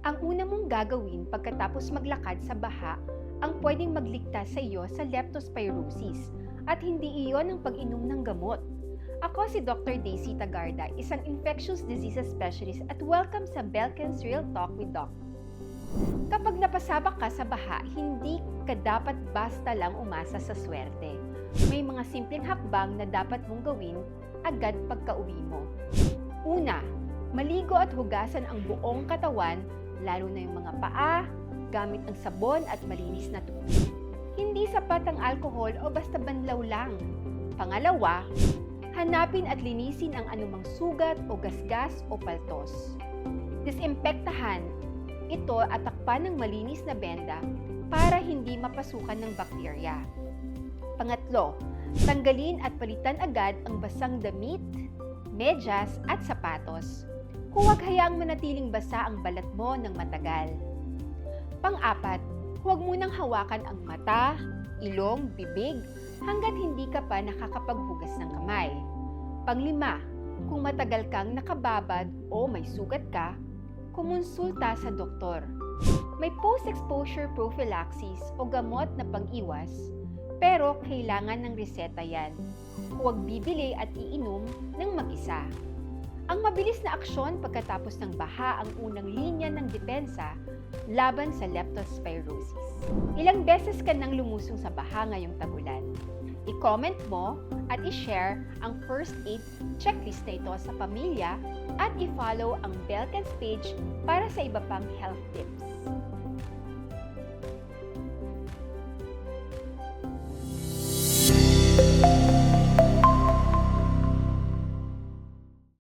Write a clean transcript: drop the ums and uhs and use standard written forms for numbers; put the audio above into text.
Ang una mong gagawin pagkatapos maglakad sa baha ang pwedeng magligtas sa iyo sa leptospirosis at hindi iyon ang pag-inom ng gamot. Ako si Dr. Daisy Tagarda, isang infectious diseases specialist at welcome sa Belkin's Real Talk with Doc. Kapag napasabak ka sa baha, hindi ka dapat basta lang umasa sa swerte. May mga simpleng hakbang na dapat mong gawin agad pagka-uwi mo. Una, maligo at hugasan ang buong katawan, lalo na yung mga paa, gamit ang sabon at malinis na tubig. Hindi sapat ang alkohol o basta banlaw lang. Pangalawa, hanapin at linisin ang anumang sugat o gasgas o paltos. Disimpektahan ito at takpan ng malinis na benda para hindi mapasukan ng bakterya. Pangatlo, tanggalin at palitan agad ang basang damit, medyas at sapatos. Huwag hayaang manatiling basa ang balat mo ng matagal. Pang-apat, huwag munang hawakan ang mata, ilong, bibig hanggat hindi ka pa nakakapaghugas ng kamay. Panglima, kung matagal kang nakababad o may sugat ka, kumonsulta sa doktor. May post-exposure prophylaxis o gamot na pang-iwas, pero kailangan ng reseta yan. Huwag bibili at iinom ng mag-isa. Ang mabilis na aksyon pagkatapos ng baha ang unang linya ng depensa laban sa leptospirosis. Ilang beses ka nang lumusong sa baha ngayong tagulan? I-comment mo at i-share ang first aid checklist na ito sa pamilya at i-follow ang Belkin's page para sa iba pang health tips.